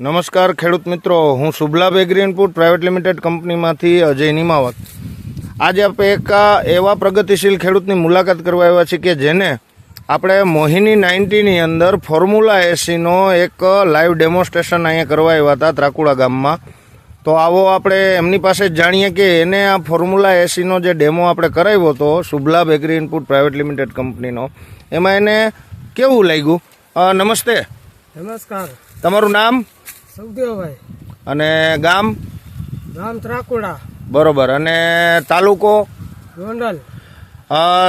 નમસ્કાર ખેડૂત મિત્રો, હું Shubhlabh agri input private limited કંપનીમાંથી અજય નિમાવત. આજે આપણે એક એવા પ્રગતિશીલ ખેડૂતની મુલાકાત કરવા આવ્યા છીએ કે જેને આપણે મોહિની 90ની અંદર ફોર્મ્યુલા એસીનો એક લાઈવ ડેમોન્સ્ટ્રેશન અહીંયા કરવા આવ્યા હતા ત્રાકુડા ગામમાં. તો આવો આપણે એમની પાસે જ જાણીએ કે એને આ ફોર્મ્યુલા એસીનો જે ડેમો આપણે કરાવ્યો હતો Shubhlabh agri input private limited કંપનીનો, એમાં એને કેવું લાગ્યું. નમસ્તે. નમસ્કાર. તમારું નામ? સુખદેવભાઈ. અને ગામ? ગામ ત્રાકુડા. બરોબર. અને તાલુકો? ગોંડલ.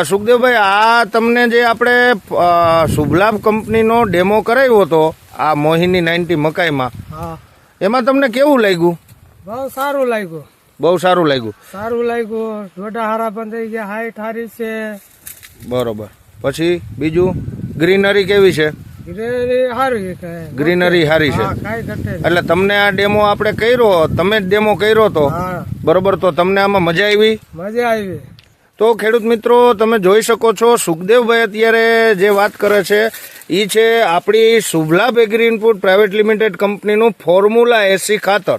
સુખદેવભાઈ, આ તમને જે આપણે શુભલાભ કંપનીનો ડેમો કરાવ્યો હતો આ મોહિની 90 મકાઈમાં, હા, એમાં તમને કેવું લાગ્યું? બહુ સારું લાગ્યું. બહુ સારું લાગ્યું. સારું લાગ્યું. ડોડા હારા બંધ થઈ ગયા, હાઈટ હારી છે. બરોબર. પછી બીજું ગ્રીનરી કેવી છે? ગ્રીનરી સારી છે. એટલે તમને આ ડેમો આપણે કર્યો, તમે જ ડેમો કર્યો તો બરોબર, તો તમને આમાં મજા આવી? મજા આવી. તો ખેડૂત મિત્રો, તમે જોઈ શકો છો સુખદેવભાઈ અત્યારે જે વાત કરે છે એ છે આપણી Shubhlabh agri input private limited કંપનીનું ફોર્મ્યુલા એસી ખાતર.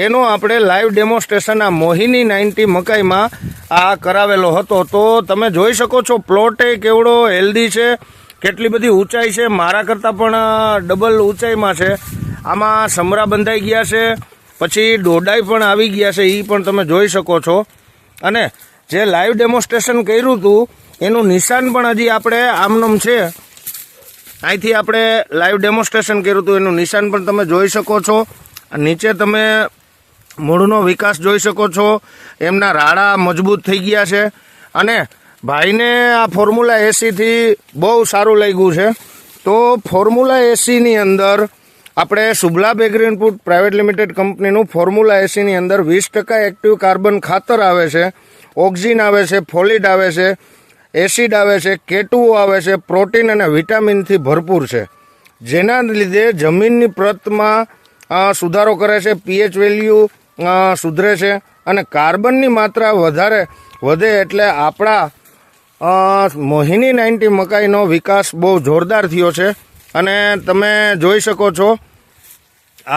એનો આપણે લાઈવ ડેમોન્સ્ટ્રેશન આ મોહિની 90 મકાઈમાં આ કરાવેલો હતો. તો તમે જોઈ શકો છો પ્લોટ કેવડો હેલ્ધી છે, કેટલી બધી ઊંચાઈ છે, મારા કરતાં પણ ડબલ ઊંચાઈમાં છે. આમાં સમરા બંધાઈ ગયા છે, પછી ડોડાઈ પણ આવી ગયા છે, એ પણ તમે જોઈ શકો છો. અને જે લાઈવ ડેમોન્સ્ટ્રેશન કર્યું હતું એનું નિશાન પણ હજી આપણે આમનામ છે. અહીંથી આપણે લાઈવ ડેમોન્સ્ટ્રેશન કર્યું હતું એનું નિશાન પણ તમે જોઈ શકો છો. નીચે તમે મૂળનો વિકાસ જોઈ શકો છો, એમના રાડા મજબૂત થઈ ગયા છે. અને ભાઈને આ ફોર્મ્યુલા એસીથી બહુ સારું લાગ્યું છે. તો ફોર્મ્યુલા એસીની અંદર આપણે Shubhlabh agri input private limited કંપનીનું ફોર્મ્યુલા એસીની અંદર 20% એક્ટિવ કાર્બન ખાતર આવે છે, ઓક્સિજન આવે છે, ફોલિડ આવે છે, એસિડ આવે છે, કેટુઓ આવે છે, પ્રોટીન અને વિટામિનથી ભરપૂર છે, જેના લીધે જમીનની પ્રતમાં સુધારો કરે છે, પીએચ વેલ્યુ સુધરે છે અને કાર્બનની માત્રા વધે એટલે આપણા મોહિની 90 મકાઈનો વિકાસ બહુ જોરદાર થયો છે. અને તમે જોઈ શકો છો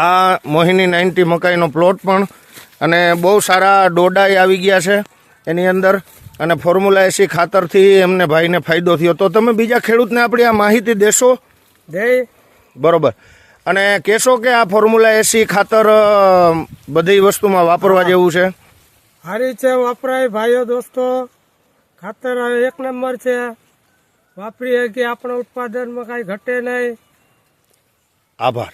આ મોહિની 90 મકાઈનો પ્લોટ પણ, અને બહુ સારા ડોડાઈ આવી ગયા છે એની અંદર. અને ફોર્મ્યુલા એસી ખાતરથી એમને ભાઈને ફાયદો થયો. તો તમે બીજા ખેડૂતને આપણી આ માહિતી દેશો? બરોબર. અને કહેશો કે આ ફોર્મ્યુલા એસી ખાતર બધી વસ્તુમાં વાપરવા જેવું છે? સારી છે, વપરાય ભાઈઓ દોસ્તો. ખાતર એક નંબર છે, વાપરીએ કે આપણા ઉત્પાદનમાં કાંઈ ઘટે નહીં. આભાર.